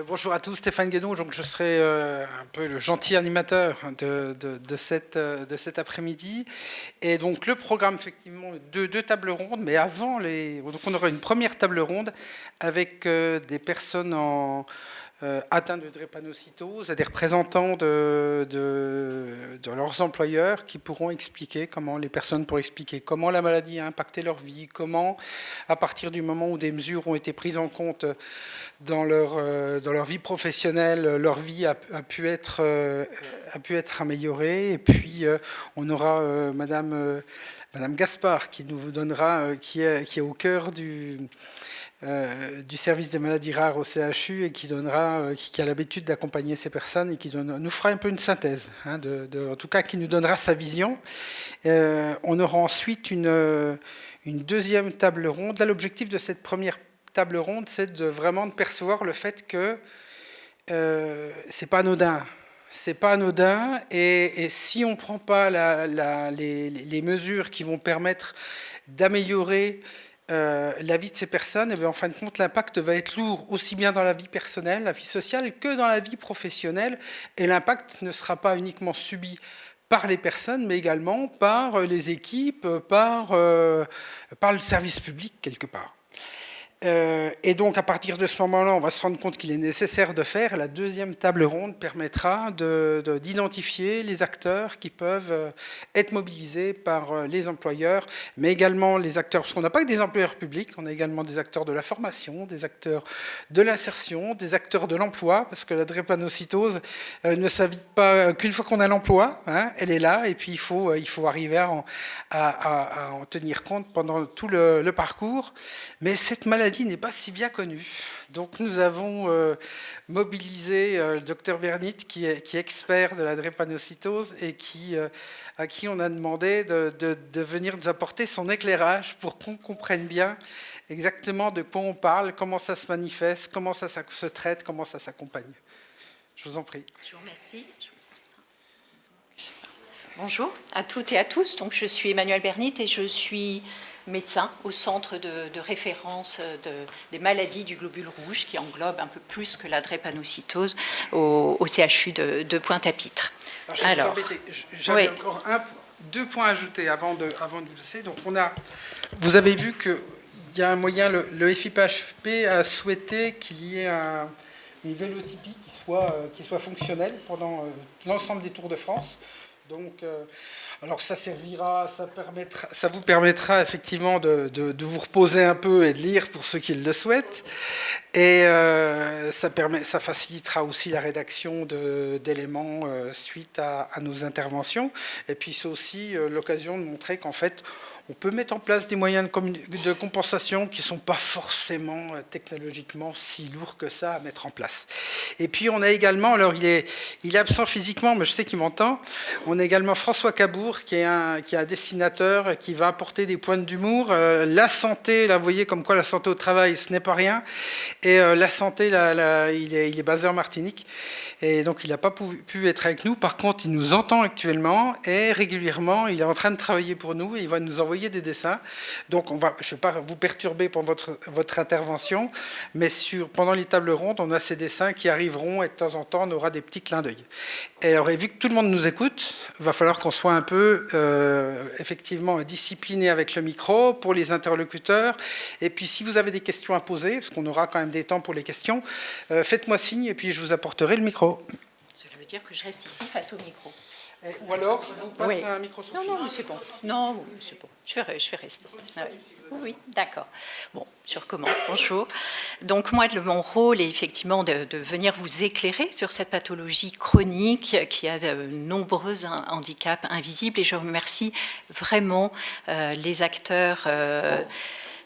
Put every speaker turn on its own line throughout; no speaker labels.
Bonjour à tous, Stéphane Guédon. Donc je serai un peu le gentil animateur de cet après-midi. Et donc le programme, effectivement, deux tables rondes, mais avant donc on aura une première table ronde avec des personnes atteints de drépanocytose et des représentants de leurs employeurs qui pourront expliquer les personnes pourront expliquer comment la maladie a impacté leur vie, comment, à partir du moment où des mesures ont été prises en compte dans leur vie professionnelle, leur vie a pu être améliorée. Et puis on aura Madame Gaspard qui nous donnera, qui est au cœur du service des maladies rares au CHU et qui a l'habitude d'accompagner ces personnes et qui nous fera un peu une synthèse, en tout cas qui nous donnera sa vision. On aura ensuite une deuxième table ronde. Là, l'objectif de cette première table ronde, c'est vraiment de percevoir le fait que c'est pas anodin. C'est pas anodin, et si on ne prend pas les mesures qui vont permettre d'améliorer la vie de ces personnes, et bien en fin de compte, l'impact va être lourd, aussi bien dans la vie personnelle, la vie sociale, que dans la vie professionnelle. Et l'impact ne sera pas uniquement subi par les personnes, mais également par les équipes, par le service public, quelque part. Et donc, à partir de ce moment-là, on va se rendre compte qu'il est nécessaire de faire. La deuxième table ronde permettra d'identifier les acteurs qui peuvent être mobilisés par les employeurs, mais également les acteurs, parce qu'on n'a pas que des employeurs publics, on a également des acteurs de la formation, des acteurs de l'insertion, des acteurs de l'emploi, parce que la drépanocytose ne s'invite pas qu'une fois qu'on a l'emploi, elle est là, et puis il faut arriver à en tenir compte pendant tout le parcours. Mais cette maladie n'est pas si bien connue. Donc nous avons mobilisé le docteur Bernit, qui est expert de la drépanocytose et à qui on a demandé de venir nous apporter son éclairage pour qu'on comprenne bien exactement de quoi on parle, comment ça se manifeste, comment ça se traite, comment ça s'accompagne. Je vous en prie.
Je vous remercie. Bonjour à toutes et à tous. Donc, je suis Emmanuelle Bernit et je suis médecin au centre de référence des maladies du globule rouge, qui englobe un peu plus que la drépanocytose au CHU de Pointe-à-Pitre.
Alors, j'avais encore deux points à ajouter avant de vous laisser. Donc, vous avez vu qu'il y a un moyen, le FIPHP a souhaité qu'il y ait une vélotypie qui soit fonctionnelle pendant l'ensemble des Tours de France. Donc, alors ça vous permettra effectivement de vous reposer un peu et de lire pour ceux qui le souhaitent. Et ça facilitera aussi la rédaction d'éléments suite à nos interventions. Et puis c'est aussi l'occasion de montrer qu'en fait, on peut mettre en place des moyens de compensation qui ne sont pas forcément technologiquement si lourds que ça à mettre en place. Et puis on a également, alors il est absent physiquement, mais je sais qu'il m'entend, on a également François Cabourg, qui est un dessinateur, qui va apporter des points d'humour. La santé, là vous voyez comme quoi la santé au travail, ce n'est pas rien. Et la santé, il est basé en Martinique. Et donc il n'a pas pu être avec nous. Par contre, il nous entend actuellement et régulièrement, il est en train de travailler pour nous et il va nous envoyer des dessins. Donc je ne vais pas vous perturber pour votre intervention, mais pendant les tables rondes, on a ces dessins qui arriveront et de temps en temps, on aura des petits clins d'œil. Et alors, vu que tout le monde nous écoute, il va falloir qu'on soit un peu effectivement discipliné avec le micro pour les interlocuteurs. Et puis si vous avez des questions à poser, parce qu'on aura quand même des temps pour les questions, faites-moi signe et puis je vous apporterai le micro.
Cela veut dire que je reste ici face au micro.
Ou alors, je vous passe un micro sur
Non, mais c'est bon. Non, c'est bon. Je vais rester. Oui, d'accord. Bon, je recommence. Bonjour. Donc moi, mon rôle est effectivement de venir vous éclairer sur cette pathologie chronique qui a de nombreux handicaps invisibles. Et je remercie vraiment les acteurs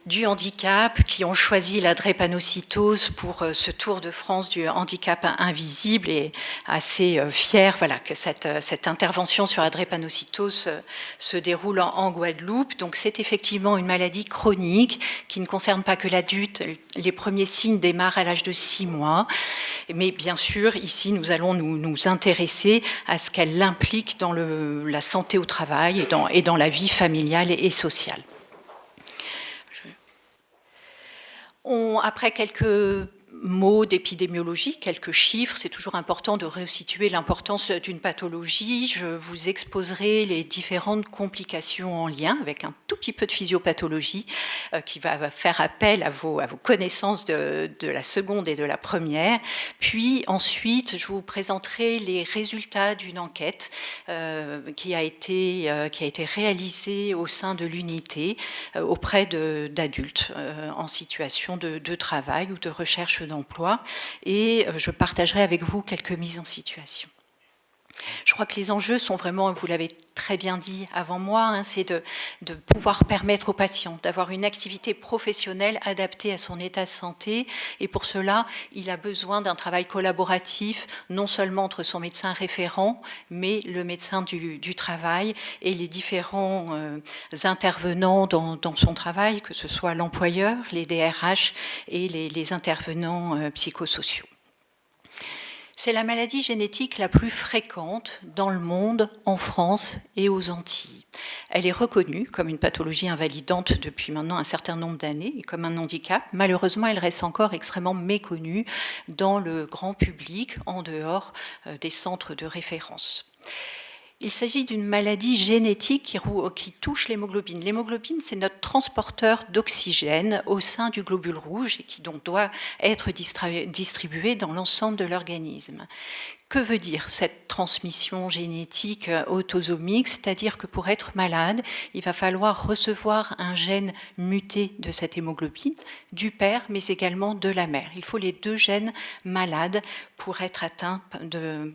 du handicap qui ont choisi la drépanocytose pour ce Tour de France du handicap invisible, et assez fière que cette intervention sur la drépanocytose se déroule en Guadeloupe. Donc c'est effectivement une maladie chronique qui ne concerne pas que l'adulte. Les premiers signes démarrent à l'âge de 6 mois. Mais bien sûr, ici, nous allons nous intéresser à ce qu'elle implique dans la santé au travail et dans la vie familiale et sociale. Après quelques mots d'épidémiologie, quelques chiffres. C'est toujours important de resituer l'importance d'une pathologie. Je vous exposerai les différentes complications en lien avec un tout petit peu de physiopathologie qui va faire appel à vos connaissances de la seconde et de la première. Puis ensuite, je vous présenterai les résultats d'une enquête qui a été réalisée au sein de l'unité auprès d'adultes en situation de travail ou de recherche d'emploi, et je partagerai avec vous quelques mises en situation. Je crois que les enjeux sont vraiment, vous l'avez très bien dit avant moi, c'est de pouvoir permettre aux patients d'avoir une activité professionnelle adaptée à son état de santé. Et pour cela, il a besoin d'un travail collaboratif, non seulement entre son médecin référent, mais le médecin du travail et les différents intervenants dans son travail, que ce soit l'employeur, les DRH et les intervenants psychosociaux. C'est la maladie génétique la plus fréquente dans le monde, en France et aux Antilles. Elle est reconnue comme une pathologie invalidante depuis maintenant un certain nombre d'années et comme un handicap. Malheureusement, elle reste encore extrêmement méconnue dans le grand public, en dehors des centres de référence. Il s'agit d'une maladie génétique qui touche l'hémoglobine. L'hémoglobine, c'est notre transporteur d'oxygène au sein du globule rouge et qui donc doit être distribué dans l'ensemble de l'organisme. Que veut dire cette transmission génétique autosomique? C'est-à-dire que pour être malade, il va falloir recevoir un gène muté de cette hémoglobine, du père, mais également de la mère. Il faut les deux gènes malades pour être atteint de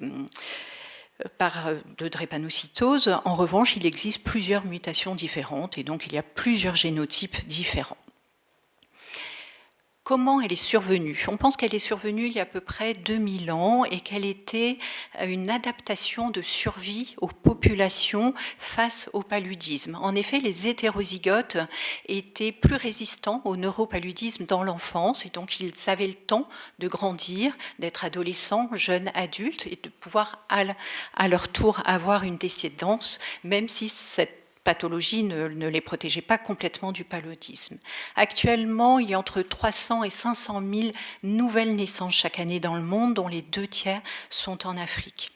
drépanocytose. En revanche, il existe plusieurs mutations différentes et donc il y a plusieurs génotypes différents. Comment elle est survenue? On pense qu'elle est survenue il y a à peu près 2000 ans et qu'elle était une adaptation de survie aux populations face au paludisme. En effet, les hétérozygotes étaient plus résistants au neuropaludisme dans l'enfance et donc ils avaient le temps de grandir, d'être adolescents, jeunes adultes et de pouvoir à leur tour avoir une décédance, même si cette pathologie ne les protégeait pas complètement du paludisme. Actuellement, il y a entre 300 et 500 000 nouvelles naissances chaque année dans le monde, dont les 2 tiers sont en Afrique.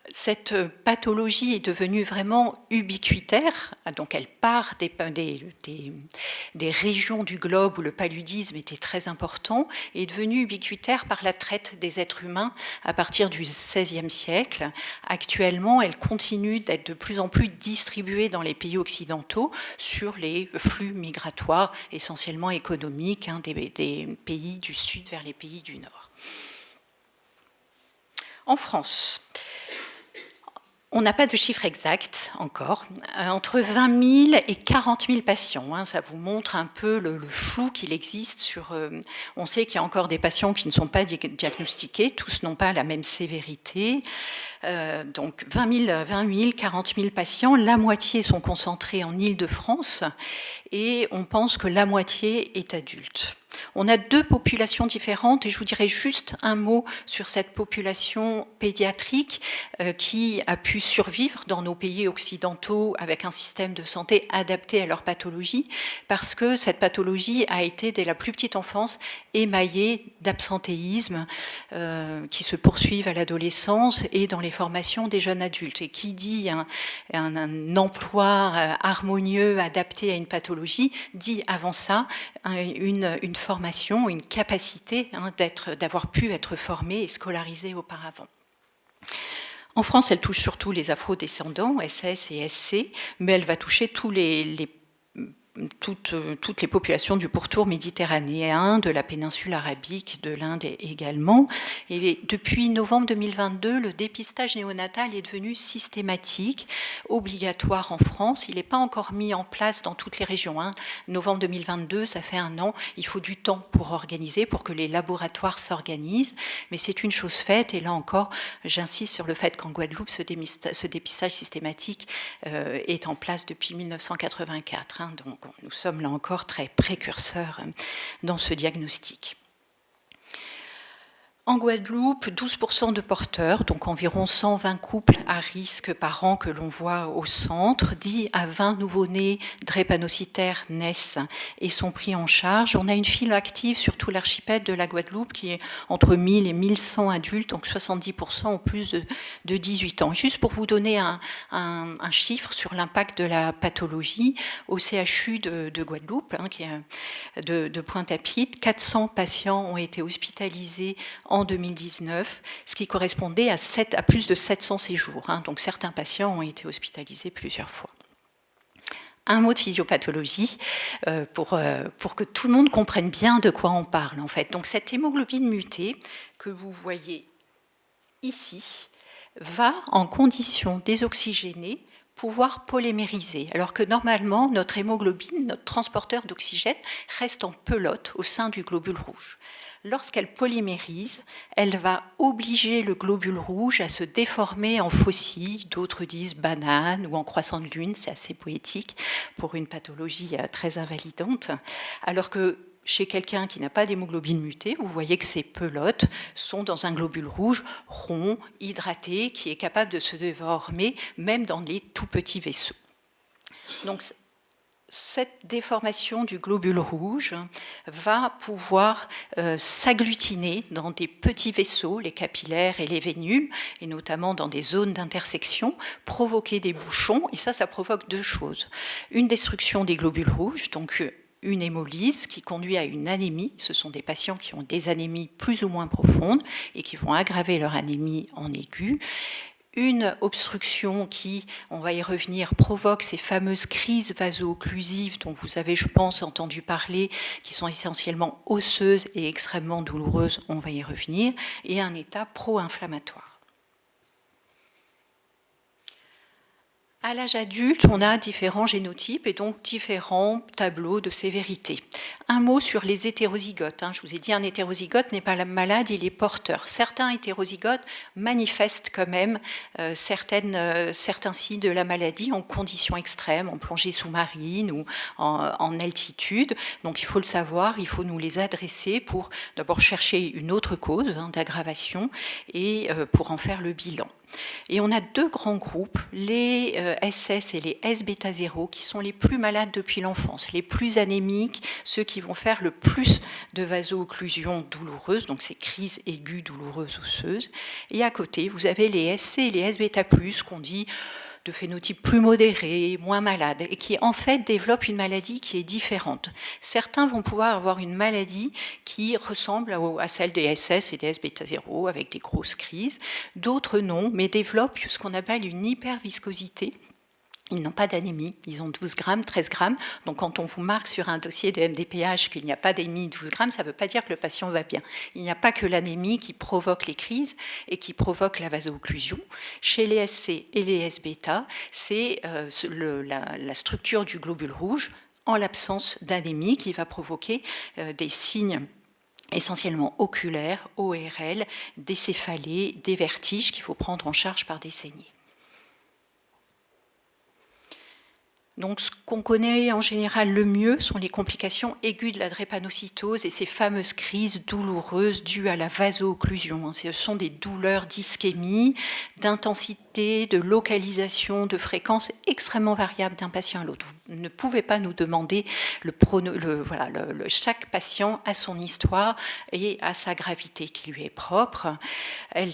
Cette pathologie est devenue vraiment ubiquitaire, donc elle part des régions du globe où le paludisme était très important, et est devenue ubiquitaire par la traite des êtres humains à partir du XVIe siècle. Actuellement, elle continue d'être de plus en plus distribuée dans les pays occidentaux sur les flux migratoires essentiellement économiques des pays du sud vers les pays du nord. En France, on n'a pas de chiffre exact encore, entre 20 000 et 40 000 patients. Ça vous montre un peu le flou qu'il existe sur... on sait qu'il y a encore des patients qui ne sont pas diagnostiqués, tous n'ont pas la même sévérité. Donc 20 000, 40 000 patients, la moitié sont concentrés en Île-de-France et on pense que la moitié est adulte. On a 2 populations différentes et je vous dirais juste un mot sur cette population pédiatrique qui a pu survivre dans nos pays occidentaux avec un système de santé adapté à leur pathologie parce que cette pathologie a été dès la plus petite enfance émaillée d'absentéisme qui se poursuivent à l'adolescence et dans les formations des jeunes adultes. Et qui dit un emploi harmonieux adapté à une pathologie dit avant ça une formation, une capacité d'avoir pu être formé et scolarisé auparavant. En France, elle touche surtout les afro-descendants, SS et SC, mais elle va toucher toutes les populations du pourtour méditerranéen, de la péninsule arabique, de l'Inde également. Et depuis novembre 2022, le dépistage néonatal est devenu systématique, obligatoire en France. Il n'est pas encore mis en place dans toutes les régions. Novembre 2022, ça fait 1 an. Il faut du temps pour organiser, pour que les laboratoires s'organisent. Mais c'est une chose faite. Et là encore, j'insiste sur le fait qu'en Guadeloupe, ce dépistage systématique est en place depuis 1984. Donc, nous sommes là encore très précurseurs dans ce diagnostic. En Guadeloupe, 12% de porteurs, donc environ 120 couples à risque par an que l'on voit au centre. 10 à 20 nouveau-nés drépanocytaires naissent et sont pris en charge. On a une file active sur tout l'archipel de la Guadeloupe qui est entre 1000 et 1100 adultes, donc 70% ont plus de 18 ans. Juste pour vous donner un chiffre sur l'impact de la pathologie, au CHU de Guadeloupe, qui est de Pointe-à-Pitre, 400 patients ont été hospitalisés en 2019, ce qui correspondait à plus de 700 séjours. Donc certains patients ont été hospitalisés plusieurs fois. Un mot de physiopathologie pour que tout le monde comprenne bien de quoi on parle en fait. Donc cette hémoglobine mutée que vous voyez ici va en conditions désoxygénées pouvoir polymériser, alors que normalement notre hémoglobine, notre transporteur d'oxygène, reste en pelote au sein du globule rouge. Lorsqu'elle polymérise, elle va obliger le globule rouge à se déformer en faucille, d'autres disent banane ou en croissant de lune, c'est assez poétique pour une pathologie très invalidante, alors que chez quelqu'un qui n'a pas d'hémoglobine mutée, vous voyez que ces pelotes sont dans un globule rouge rond, hydraté, qui est capable de se déformer même dans les tout petits vaisseaux. Donc, cette déformation du globule rouge va pouvoir s'agglutiner dans des petits vaisseaux, les capillaires et les vénules, et notamment dans des zones d'intersection, provoquer des bouchons, et ça provoque deux choses. Une destruction des globules rouges, donc une hémolyse qui conduit à une anémie. Ce sont des patients qui ont des anémies plus ou moins profondes et qui vont aggraver leur anémie en aiguë. Une obstruction qui, on va y revenir, provoque ces fameuses crises vaso-occlusives dont vous avez, je pense, entendu parler, qui sont essentiellement osseuses et extrêmement douloureuses, on va y revenir, et un état pro-inflammatoire. À l'âge adulte, on a différents génotypes et donc différents tableaux de sévérité. Un mot sur les hétérozygotes. Je vous ai dit, un hétérozygote n'est pas malade, il est porteur. Certains hétérozygotes manifestent quand même certains signes de la maladie en conditions extrêmes, en plongée sous-marine ou en altitude. Donc il faut le savoir, il faut nous les adresser pour d'abord chercher une autre cause d'aggravation et pour en faire le bilan. Et on a deux grands groupes, les SS et les S-bêta-0, qui sont les plus malades depuis l'enfance, les plus anémiques, ceux qui vont faire le plus de vaso-occlusion douloureuse, donc ces crises aiguës douloureuses osseuses. Et à côté, vous avez les SC et les S-bêta+, qu'on dit de phénotype plus modéré, moins malade, et qui en fait développent une maladie qui est différente. Certains vont pouvoir avoir une maladie qui ressemble à celle des SS et des S-bêta-0 avec des grosses crises, d'autres non, mais développent ce qu'on appelle une hyperviscosité. Ils n'ont pas d'anémie, ils ont 12 grammes, 13 grammes. Donc quand on vous marque sur un dossier de MDPH qu'il n'y a pas d'anémie 12 grammes, ça ne veut pas dire que le patient va bien. Il n'y a pas que l'anémie qui provoque les crises et qui provoque la vaso-occlusion. Chez les SC et les S-bêta, c'est la structure du globule rouge en l'absence d'anémie qui va provoquer des signes essentiellement oculaires, ORL, des céphalées, des vertiges qu'il faut prendre en charge par des saignées. Donc, ce qu'on connaît en général le mieux sont les complications aiguës de la drépanocytose et ces fameuses crises douloureuses dues à la vaso-occlusion. Ce sont des douleurs d'ischémie, d'intensité, de localisation, de fréquence extrêmement variables d'un patient à l'autre. Vous ne pouvez pas nous demander chaque patient a son histoire et a sa gravité qui lui est propre. Elles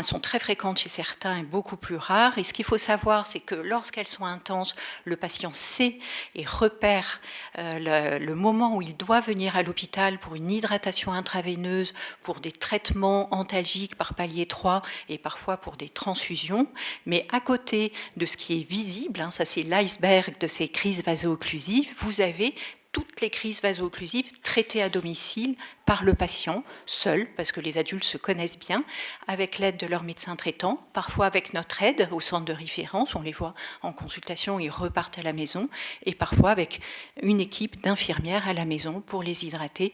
sont très fréquentes chez certains et beaucoup plus rares. Et ce qu'il faut savoir, c'est que lorsqu'elles sont intenses, le patient sait et repère le moment où il doit venir à l'hôpital pour une hydratation intraveineuse, pour des traitements antalgiques par palier 3 et parfois pour des transfusions. Mais à côté de ce qui est visible, ça c'est l'iceberg de ces crises vaso-occlusives, vous avez toutes les crises vaso-occlusives traitées à domicile par le patient, seul, parce que les adultes se connaissent bien, avec l'aide de leur médecin traitant, parfois avec notre aide au centre de référence, on les voit en consultation, ils repartent à la maison, et parfois avec une équipe d'infirmières à la maison pour les hydrater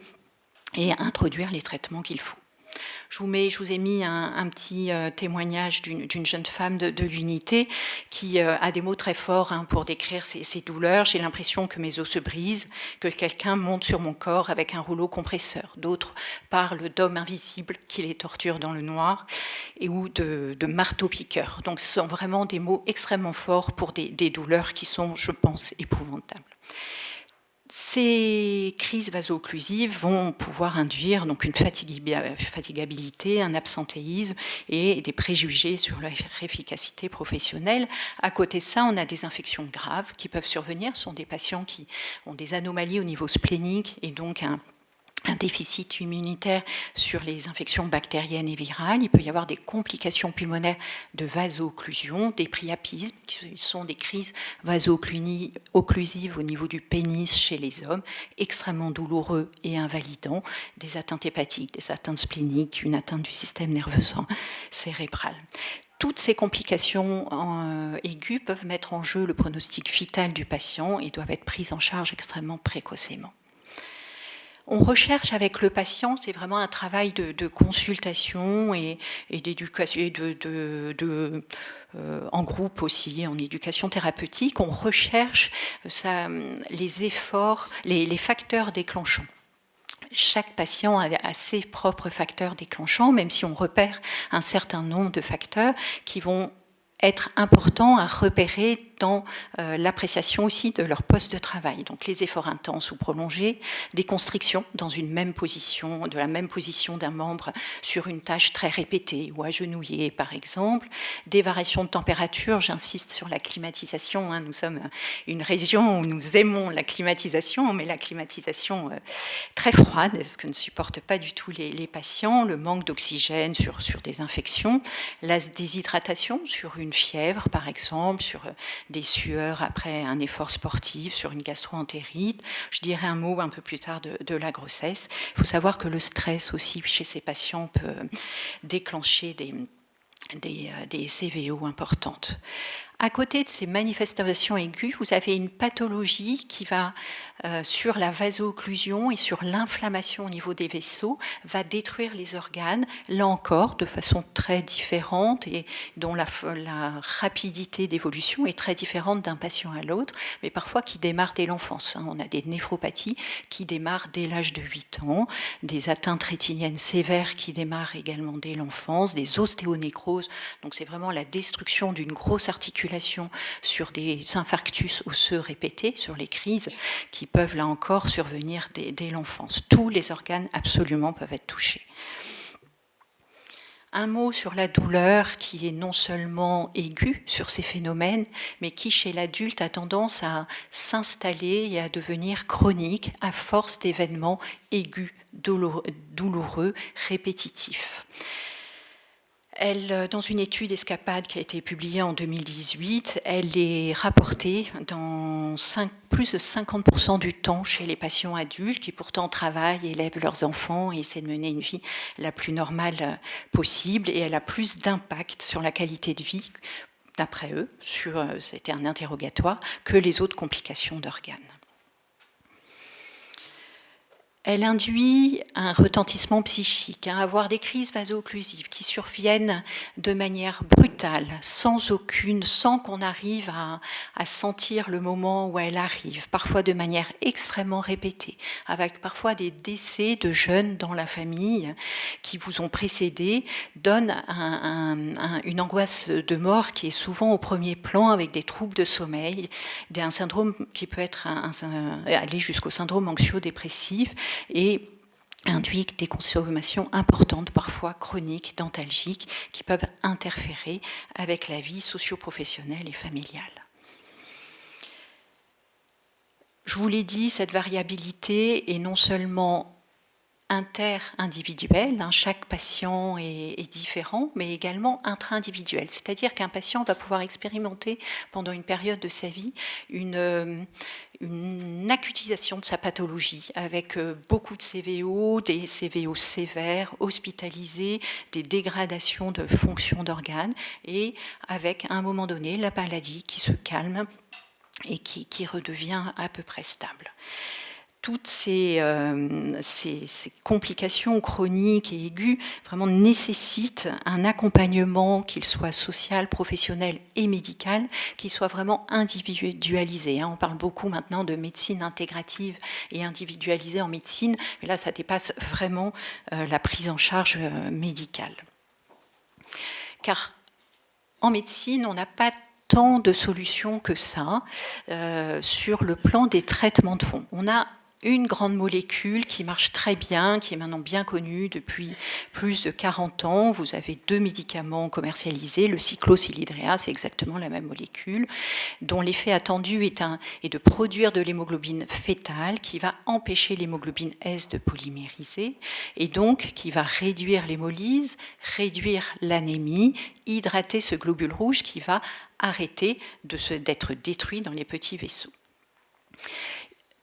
et introduire les traitements qu'il faut. Je vous ai mis un petit témoignage d'une jeune femme de l'unité qui a des mots très forts pour décrire ses douleurs. J'ai l'impression que mes os se brisent, que quelqu'un monte sur mon corps avec un rouleau compresseur. D'autres parlent d'hommes invisibles qui les torturent dans le noir ou de marteau-piqueur. Donc ce sont vraiment des mots extrêmement forts pour des douleurs qui sont, je pense, épouvantables. Ces crises vaso-occlusives vont pouvoir induire donc une fatigabilité, un absentéisme et des préjugés sur leur efficacité professionnelle. À côté de ça, on a des infections graves qui peuvent survenir. Ce sont des patients qui ont des anomalies au niveau splénique et donc un déficit immunitaire sur les infections bactériennes et virales. Il peut y avoir des complications pulmonaires de vaso-occlusion, des priapismes, qui sont des crises vaso-occlusives au niveau du pénis chez les hommes, extrêmement douloureux et invalidants, des atteintes hépatiques, des atteintes spléniques, une atteinte du système nerveux cérébral. Toutes ces complications aiguës peuvent mettre en jeu le pronostic vital du patient et doivent être prises en charge extrêmement précocement. On recherche avec le patient, c'est vraiment un travail de consultation et d'éducation, en groupe aussi, en éducation thérapeutique. On recherche les efforts, les facteurs déclenchants. Chaque patient a ses propres facteurs déclenchants, même si on repère un certain nombre de facteurs qui vont être importants à repérer dans l'appréciation aussi de leur poste de travail. Donc les efforts intenses ou prolongés, des constrictions dans une même position, de la même position d'un membre sur une tâche très répétée ou agenouillée par exemple, des variations de température, j'insiste sur la climatisation, nous sommes une région où nous aimons la climatisation, mais la climatisation très froide, ce que ne supportent pas du tout les patients, le manque d'oxygène sur des infections, la déshydratation sur une fièvre par exemple, sur des sueurs après un effort sportif, sur une gastro-entérite. Je dirai un mot un peu plus tard de la grossesse. Il faut savoir que le stress aussi chez ces patients peut déclencher des CVO importantes. À côté de ces manifestations aiguës, vous avez une pathologie qui va, sur la vaso-occlusion et sur l'inflammation au niveau des vaisseaux, va détruire les organes, là encore, de façon très différente et dont la rapidité d'évolution est très différente d'un patient à l'autre, mais parfois qui démarre dès l'enfance. On a des néphropathies qui démarrent dès l'âge de 8 ans, des atteintes rétiniennes sévères qui démarrent également dès l'enfance, des ostéonécroses, donc c'est vraiment la destruction d'une grosse articulation sur des infarctus osseux répétés, sur les crises qui peuvent là encore survenir dès l'enfance. Tous les organes absolument peuvent être touchés. Un mot sur la douleur qui est non seulement aiguë sur ces phénomènes, mais qui chez l'adulte a tendance à s'installer et à devenir chronique à force d'événements aigus, douloureux, répétitifs. Dans une étude ESCAPADE qui a été publiée en 2018, elle est rapportée dans plus de 50% du temps chez les patients adultes qui pourtant travaillent, élèvent leurs enfants et essaient de mener une vie la plus normale possible. Et elle a plus d'impact sur la qualité de vie, d'après eux, c'était un interrogatoire, que les autres complications d'organes. Elle induit un retentissement psychique, avoir des crises vaso-occlusives qui surviennent de manière brutale, sans qu'on arrive à sentir le moment où elle arrive, parfois de manière extrêmement répétée, avec parfois des décès de jeunes dans la famille qui vous ont précédé, donne une angoisse de mort qui est souvent au premier plan avec des troubles de sommeil, un syndrome qui peut aller jusqu'au syndrome anxio-dépressif, et induit des consommations importantes, parfois chroniques, dentalgiques, qui peuvent interférer avec la vie socio-professionnelle et familiale. Je vous l'ai dit, cette variabilité est non seulement inter-individuel, chaque patient est différent, mais également intra-individuel. C'est-à-dire qu'un patient va pouvoir expérimenter pendant une période de sa vie une acutisation de sa pathologie, avec beaucoup de CVO, des CVO sévères, hospitalisés, des dégradations de fonction d'organes, et avec à un moment donné la maladie qui se calme et qui redevient à peu près stable. toutes ces complications chroniques et aiguës vraiment nécessitent un accompagnement, qu'il soit social, professionnel et médical, qui soit vraiment individualisé. On parle beaucoup maintenant de médecine intégrative et individualisée en médecine, mais là, ça dépasse vraiment la prise en charge médicale. Car en médecine, on n'a pas tant de solutions que ça sur le plan des traitements de fond. On a une grande molécule qui marche très bien, qui est maintenant bien connue depuis plus de 40 ans. Vous avez 2 médicaments commercialisés, le cyclosilidréa, c'est exactement la même molécule, dont l'effet attendu est de produire de l'hémoglobine fétale qui va empêcher l'hémoglobine S de polymériser et donc qui va réduire l'hémolyse, réduire l'anémie, hydrater ce globule rouge qui va arrêter d'être détruit dans les petits vaisseaux.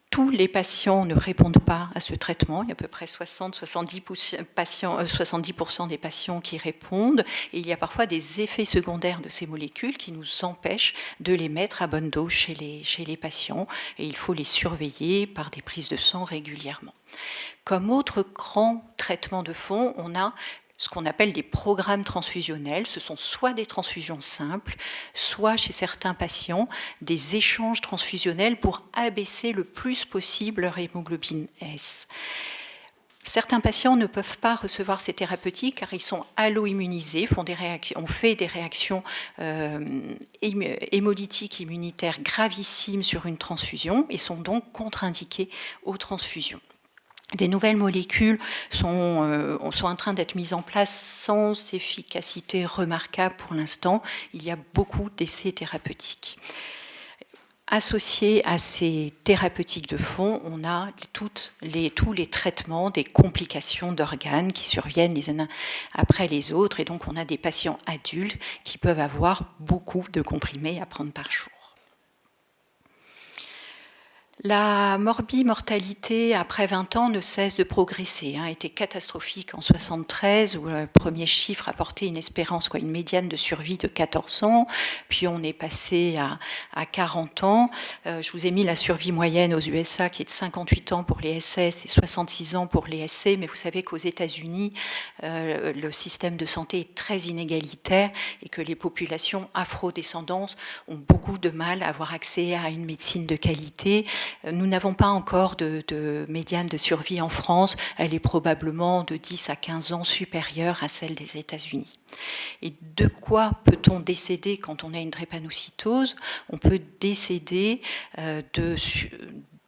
Tous les patients ne répondent pas à ce traitement. Il y a à peu près 60-70% des patients qui répondent. Et il y a parfois des effets secondaires de ces molécules qui nous empêchent de les mettre à bonne dose chez les patients. Et il faut les surveiller par des prises de sang régulièrement. Comme autre grand traitement de fond, on a ce qu'on appelle des programmes transfusionnels. Ce sont soit des transfusions simples, soit chez certains patients, des échanges transfusionnels pour abaisser le plus possible leur hémoglobine S. Certains patients ne peuvent pas recevoir ces thérapeutiques car ils sont allo-immunisés, on fait des réactions hémolytiques immunitaires gravissimes sur une transfusion et sont donc contre-indiqués aux transfusions. Des nouvelles molécules sont en train d'être mises en place sans efficacité remarquable pour l'instant. Il y a beaucoup d'essais thérapeutiques. Associés à ces thérapeutiques de fond, on a tous les traitements des complications d'organes qui surviennent les uns après les autres. Et donc, on a des patients adultes qui peuvent avoir beaucoup de comprimés à prendre par jour. La morbimortalité après 20 ans ne cesse de progresser, était catastrophique en 1973 où le premier chiffre apportait une espérance, une médiane de survie de 14 ans, puis on est passé à 40 ans. Je vous ai mis la survie moyenne aux USA qui est de 58 ans pour les SS et 66 ans pour les SC, mais vous savez qu'aux États-Unis, le système de santé est très inégalitaire et que les populations afro-descendantes ont beaucoup de mal à avoir accès à une médecine de qualité. Nous n'avons pas encore de médiane de survie en France. Elle est probablement de 10 à 15 ans supérieure à celle des États-Unis. Et de quoi peut-on décéder quand on a une drépanocytose ? On peut décéder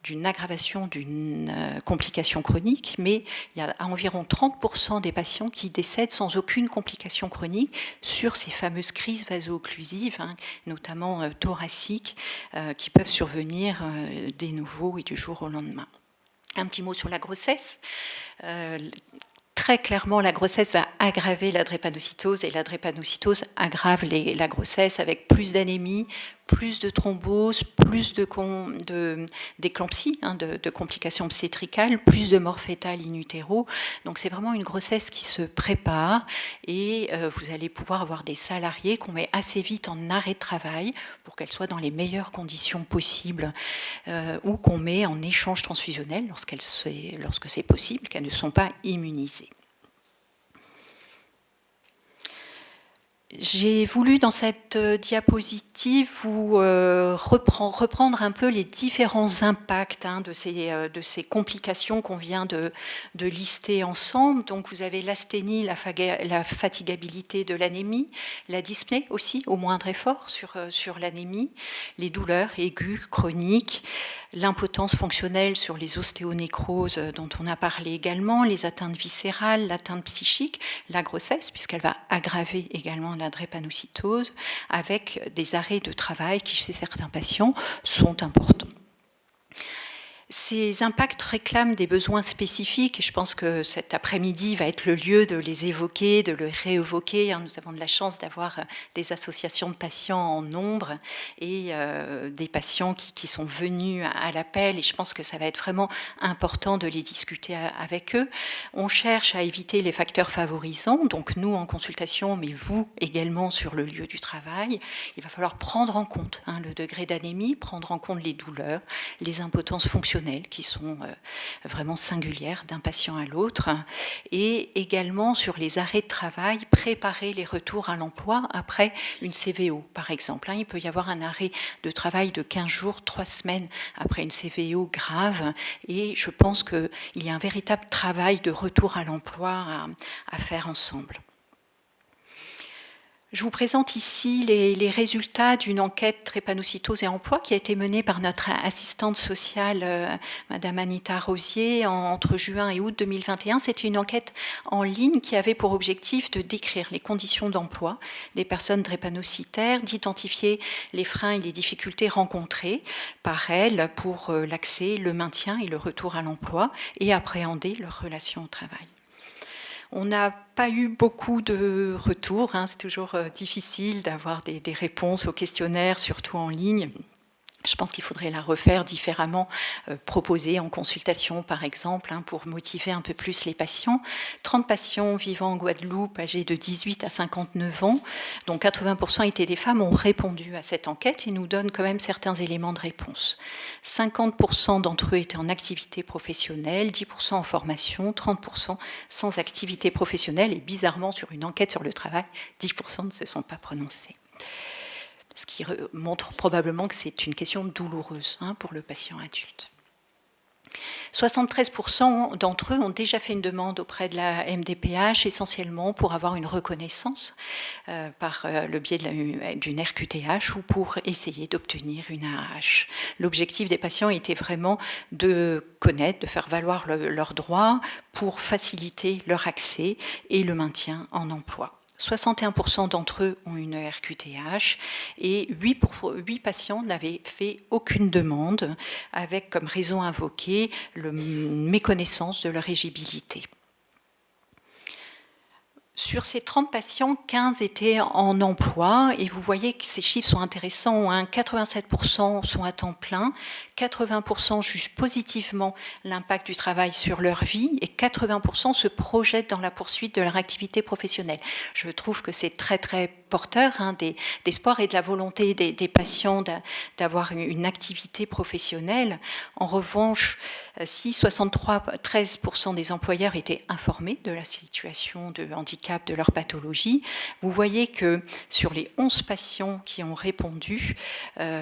d'une aggravation d'une complication chronique, mais il y a environ 30% des patients qui décèdent sans aucune complication chronique sur ces fameuses crises vaso-occlusives, notamment thoraciques, qui peuvent survenir des nouveau et du jour au lendemain. Un petit mot sur la grossesse. Très clairement, la grossesse va aggraver la drépanocytose et la drépanocytose aggrave la grossesse avec plus d'anémie, plus de thrombose, plus d'éclampsie, de complications obstétricales, plus de mort fétale in utero. Donc c'est vraiment une grossesse qui se prépare et vous allez pouvoir avoir des salariés qu'on met assez vite en arrêt de travail pour qu'elles soient dans les meilleures conditions possibles ou qu'on met en échange transfusionnel lorsque c'est possible, qu'elles ne sont pas immunisées. J'ai voulu dans cette diapositive vous reprendre un peu les différents impacts de ces complications qu'on vient de lister ensemble. Donc vous avez l'asthénie, la fatigabilité de l'anémie, la dyspnée aussi au moindre effort sur l'anémie, les douleurs aiguës, chroniques, l'impotence fonctionnelle sur les ostéonécroses dont on a parlé également, les atteintes viscérales, l'atteinte psychique, la grossesse puisqu'elle va aggraver également la drépanocytose avec des arrêts de travail qui chez certains patients sont importants. Ces impacts réclament des besoins spécifiques et je pense que cet après-midi va être le lieu de les évoquer, de les réévoquer. Nous avons de la chance d'avoir des associations de patients en nombre et des patients qui sont venus à l'appel et je pense que ça va être vraiment important de les discuter avec eux. On cherche à éviter les facteurs favorisants, donc nous en consultation, mais vous également sur le lieu du travail. Il va falloir prendre en compte le degré d'anémie, prendre en compte les douleurs, les impotences fonctionnelles émotionnelles qui sont vraiment singulières d'un patient à l'autre, et également sur les arrêts de travail, préparer les retours à l'emploi après une CVO, par exemple. Il peut y avoir un arrêt de travail de 15 jours, 3 semaines après une CVO grave, et je pense qu'il y a un véritable travail de retour à l'emploi à faire ensemble. Je vous présente ici les résultats d'une enquête drépanocytose et emploi qui a été menée par notre assistante sociale, Madame Anita Rosier, entre juin et août 2021. C'était une enquête en ligne qui avait pour objectif de décrire les conditions d'emploi des personnes drépanocytaires, d'identifier les freins et les difficultés rencontrées par elles pour l'accès, le maintien et le retour à l'emploi et appréhender leurs relations au travail. On n'a pas eu beaucoup de retours, c'est toujours difficile d'avoir des réponses aux questionnaires, surtout en ligne. Je pense qu'il faudrait la refaire différemment, proposer en consultation par exemple, pour motiver un peu plus les patients. 30 patients vivant en Guadeloupe, âgés de 18 à 59 ans, dont 80% étaient des femmes, ont répondu à cette enquête et nous donnent quand même certains éléments de réponse. 50% d'entre eux étaient en activité professionnelle, 10% en formation, 30% sans activité professionnelle, et bizarrement sur une enquête sur le travail, 10% ne se sont pas prononcés. Ce qui montre probablement que c'est une question douloureuse pour le patient adulte. 73% d'entre eux ont déjà fait une demande auprès de la MDPH, essentiellement pour avoir une reconnaissance par le biais d'une RQTH ou pour essayer d'obtenir une AAH. L'objectif des patients était vraiment de connaître, de faire valoir leurs droits pour faciliter leur accès et le maintien en emploi. 61% d'entre eux ont une RQTH et 8 patients n'avaient fait aucune demande, avec comme raison invoquée la méconnaissance de leur éligibilité. Sur ces 30 patients, 15 étaient en emploi et vous voyez que ces chiffres sont intéressants. 87% sont à temps plein, 80% jugent positivement l'impact du travail sur leur vie et 80% se projettent dans la poursuite de leur activité professionnelle. Je trouve que c'est très très porteur d'espoir et de la volonté des patients d'avoir une activité professionnelle. En revanche, si 13% des employeurs étaient informés de la situation de handicap de leur pathologie, vous voyez que sur les 11 patients qui ont répondu,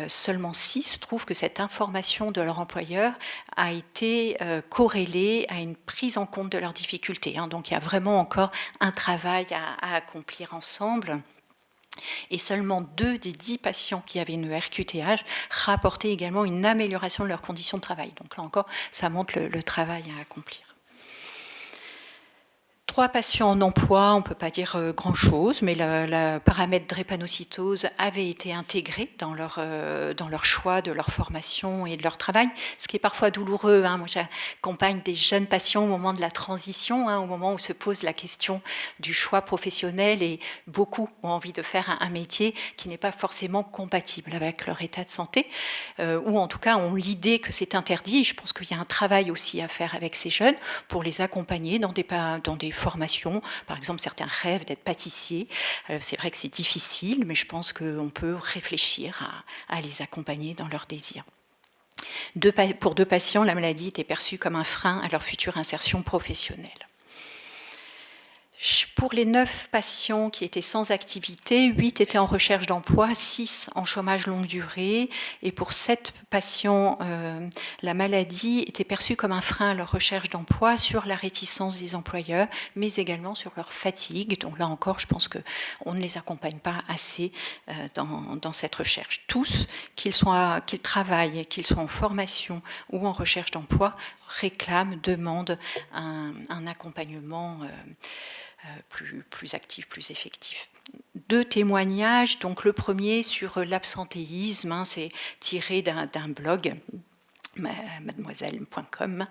seulement 6 trouvent que cette information de leur employeur a été corrélée à une prise en compte de leurs difficultés. Donc il y a vraiment encore un travail à accomplir ensemble. Et seulement 2 des 10 patients qui avaient une RQTH rapportaient également une amélioration de leurs conditions de travail. Donc là encore, ça montre le travail à accomplir. 3 patients en emploi, on ne peut pas dire grand-chose, mais le paramètre drépanocytose avait été intégré dans leur choix de leur formation et de leur travail, ce qui est parfois douloureux. Moi, j'accompagne des jeunes patients au moment de la transition, au moment où se pose la question du choix professionnel, et beaucoup ont envie de faire un métier qui n'est pas forcément compatible avec leur état de santé, ou en tout cas ont l'idée que c'est interdit. Je pense qu'il y a un travail aussi à faire avec ces jeunes pour les accompagner dans des formation. Par exemple, certains rêvent d'être pâtissiers. C'est vrai que c'est difficile, mais je pense qu'on peut réfléchir à les accompagner dans leurs désirs. Pour 2 patients, la maladie était perçue comme un frein à leur future insertion professionnelle. Pour les 9 patients qui étaient sans activité, 8 étaient en recherche d'emploi, 6 en chômage longue durée. Et pour 7 patients, la maladie était perçue comme un frein à leur recherche d'emploi sur la réticence des employeurs, mais également sur leur fatigue. Donc là encore, je pense qu'on ne les accompagne pas assez dans cette recherche. Tous, qu'ils travaillent, qu'ils soient en formation ou en recherche d'emploi, réclament, demandent un accompagnement plus actif, plus effectif. 2 témoignages. Donc le premier sur l'absentéisme, c'est tiré d'un blog, mademoiselle.com,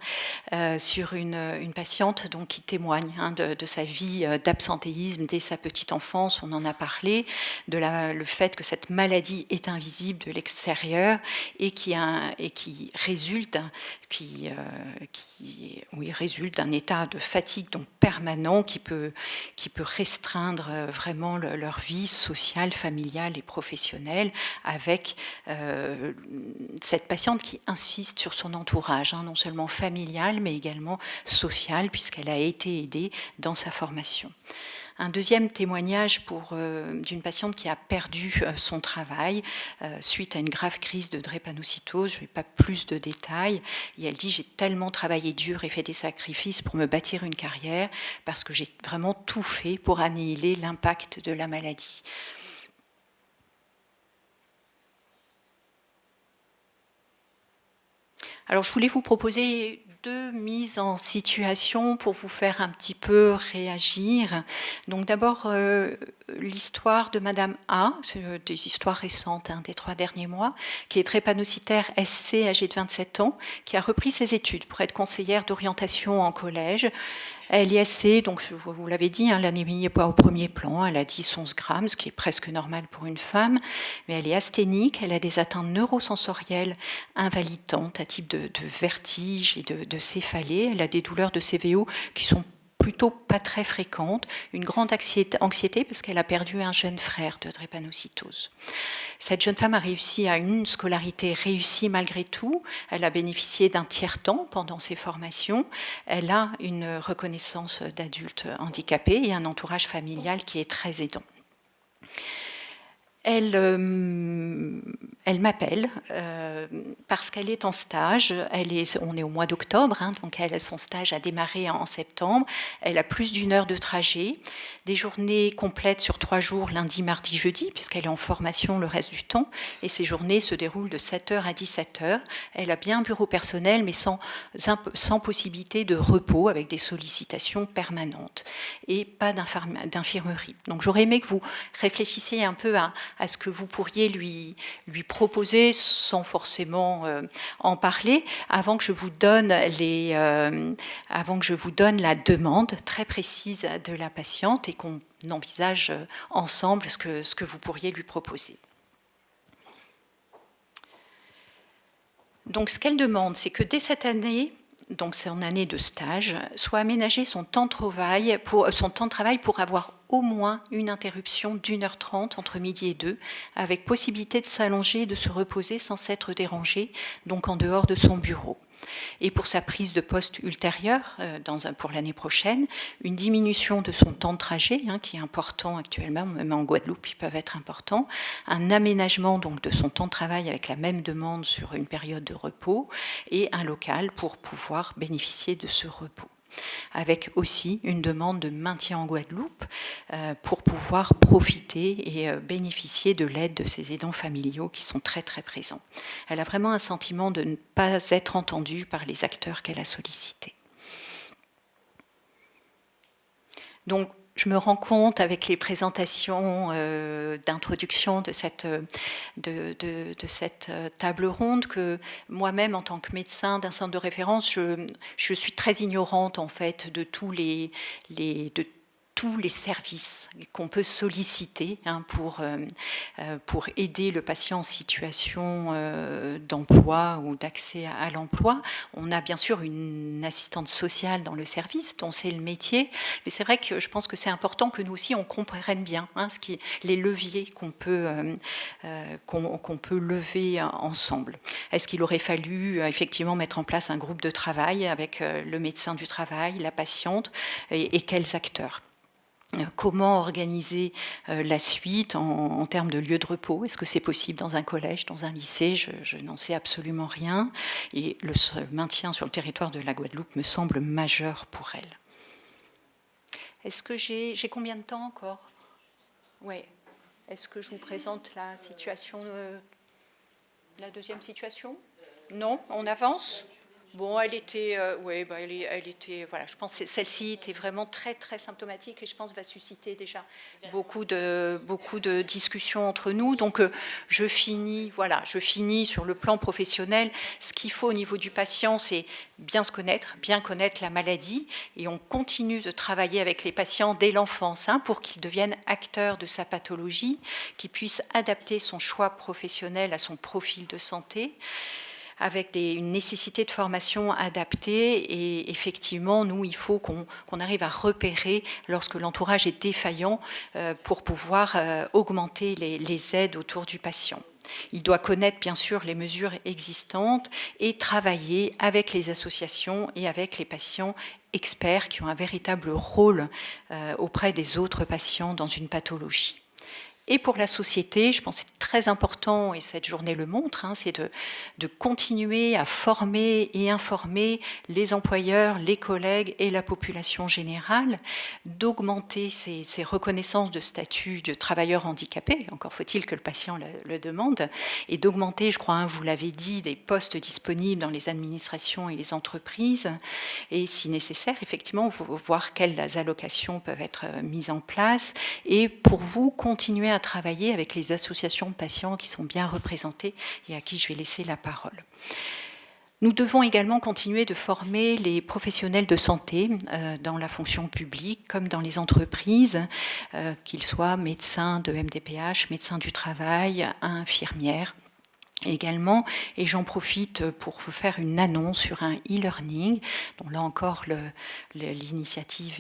sur une patiente qui témoigne de sa vie d'absentéisme dès sa petite enfance. On en a parlé, le fait que cette maladie est invisible de l'extérieur et qui résulte d'un état de fatigue permanent qui peut restreindre vraiment leur vie sociale, familiale et professionnelle, avec cette patiente qui insiste insiste sur son entourage, hein, non seulement familial, mais également social, puisqu'elle a été aidée dans sa formation. Un deuxième témoignage d'une patiente qui a perdu son travail suite à une grave crise de drépanocytose. Je ne vais pas plus de détails. Et elle dit: j'ai tellement travaillé dur et fait des sacrifices pour me bâtir une carrière parce que j'ai vraiment tout fait pour annihiler l'impact de la maladie. Alors, je voulais vous proposer 2 mises en situation pour vous faire un petit peu réagir. Donc d'abord, l'histoire de Madame A, c'est des histoires récentes, hein, des 3 derniers mois, qui est drépanocytaire SC, âgée de 27 ans, qui a repris ses études pour être conseillère d'orientation en collège. Elle est SC, donc vous l'avez dit, hein, l'anémie n'est pas au premier plan, elle a 10-11 grammes, ce qui est presque normal pour une femme, mais elle est asthénique, elle a des atteintes neurosensorielles invalidantes, à type de vertige et de céphalée, elle a des douleurs de CVO qui sont plutôt pas très fréquentes, une grande anxiété parce qu'elle a perdu un jeune frère de drépanocytose. Cette jeune femme a réussi à une scolarité réussie malgré tout, elle a bénéficié d'un tiers-temps pendant ses formations, elle a une reconnaissance d'adulte handicapé et un entourage familial qui est très aidant. Elle m'appelle parce qu'elle est en stage. On est au mois d'octobre, hein, donc son stage a démarré en septembre. Elle a plus d'1 heure de trajet, des journées complètes sur 3 jours, lundi, mardi, jeudi, puisqu'elle est en formation le reste du temps. Et ces journées se déroulent de 7h à 17h. Elle a bien un bureau personnel, mais sans possibilité de repos, avec des sollicitations permanentes. Et pas d'infirmerie. Donc j'aurais aimé que vous réfléchissiez un peu à ce que vous pourriez lui proposer sans forcément en parler, avant que je vous donne la demande très précise de la patiente et qu'on envisage ensemble ce que vous pourriez lui proposer. Donc ce qu'elle demande, c'est que dès cette année, donc son année de stage, soit aménagé son temps de travail pour avoir au moins une interruption d'1h30 entre midi et 2, avec possibilité de s'allonger et de se reposer sans s'être dérangé, donc en dehors de son bureau. Et pour sa prise de poste ultérieure, pour l'année prochaine, une diminution de son temps de trajet, hein, qui est important actuellement, même en Guadeloupe, ils peuvent être importants, un aménagement donc de son temps de travail avec la même demande sur une période de repos, et un local pour pouvoir bénéficier de ce repos, avec aussi une demande de maintien en Guadeloupe pour pouvoir profiter et bénéficier de l'aide de ses aidants familiaux qui sont très très présents. Elle a vraiment un sentiment de ne pas être entendue par les acteurs qu'elle a sollicités. Donc, je me rends compte avec les présentations d'introduction de cette table ronde que moi-même, en tant que médecin d'un centre de référence, je suis très ignorante en fait de tous les services qu'on peut solliciter, hein, pour aider le patient en situation d'emploi ou d'accès à l'emploi. On a bien sûr une assistante sociale dans le service, dont c'est le métier, mais c'est vrai que je pense que c'est important que nous aussi on comprenne bien, hein, les leviers qu'on peut lever ensemble. Est-ce qu'il aurait fallu effectivement mettre en place un groupe de travail avec le médecin du travail, la patiente, et quels acteurs ? Comment organiser la suite en termes de lieu de repos? Est-ce que c'est possible dans un collège, dans un lycée? Je n'en sais absolument rien. Et le maintien sur le territoire de la Guadeloupe me semble majeur pour elle. Est-ce que j'ai combien de temps encore? Oui. Est-ce que je vous présente la situation, la deuxième situation? Non, on avance? Bon, elle était, elle était, voilà, je pense que celle-ci était vraiment très très symptomatique et je pense va susciter déjà beaucoup de discussions entre nous. Donc je finis sur le plan professionnel. Ce qu'il faut au niveau du patient, c'est bien se connaître, bien connaître la maladie, et on continue de travailler avec les patients dès l'enfance, hein, pour qu'ils deviennent acteurs de sa pathologie, qu'ils puissent adapter son choix professionnel à son profil de santé, avec une nécessité de formation adaptée. Et effectivement, nous, il faut qu'on arrive à repérer lorsque l'entourage est défaillant pour pouvoir augmenter les aides autour du patient. Il doit connaître bien sûr les mesures existantes et travailler avec les associations et avec les patients experts qui ont un véritable rôle auprès des autres patients dans une pathologie. Et pour la société, je pense que c'est très important, et cette journée le montre, c'est de continuer à former et informer les employeurs, les collègues et la population générale, d'augmenter ces reconnaissances de statut de travailleur handicapé, encore faut-il que le patient le demande, et d'augmenter, je crois, vous l'avez dit, des postes disponibles dans les administrations et les entreprises, et si nécessaire, effectivement, voir quelles allocations peuvent être mises en place, et pour vous, continuer à travailler avec les associations de patients qui sont bien représentées et à qui je vais laisser la parole. Nous devons également continuer de former les professionnels de santé dans la fonction publique comme dans les entreprises, qu'ils soient médecins de MDPH, médecins du travail, infirmières également, et j'en profite pour vous faire une annonce sur un e-learning. Bon, là encore, l'initiative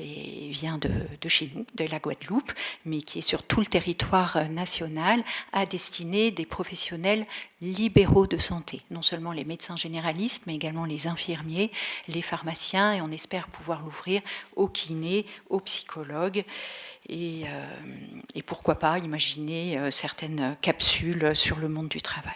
vient de chez nous, de la Guadeloupe, mais qui est sur tout le territoire national, à destinée des professionnels libéraux de santé, non seulement les médecins généralistes, mais également les infirmiers, les pharmaciens, et on espère pouvoir l'ouvrir aux kinés, aux psychologues, et pourquoi pas imaginer certaines capsules sur le monde du travail.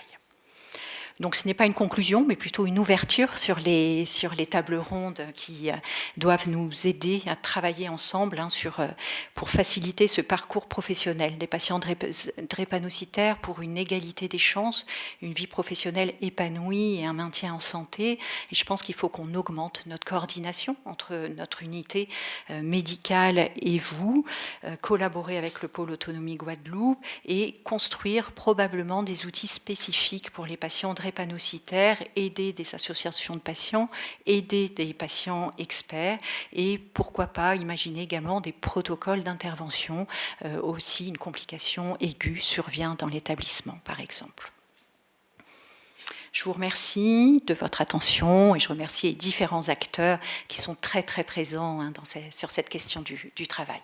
Donc ce n'est pas une conclusion, mais plutôt une ouverture sur les tables rondes qui doivent nous aider à travailler ensemble pour faciliter ce parcours professionnel des patients drépanocytaires pour une égalité des chances, une vie professionnelle épanouie et un maintien en santé. Et je pense qu'il faut qu'on augmente notre coordination entre notre unité médicale et vous, collaborer avec le pôle autonomie Guadeloupe et construire probablement des outils spécifiques pour les patients drépanocytaires, aider des associations de patients, aider des patients experts et pourquoi pas imaginer également des protocoles d'intervention, aussi une complication aiguë survient dans l'établissement par exemple. Je vous remercie de votre attention et je remercie les différents acteurs qui sont très très présents sur cette question du travail.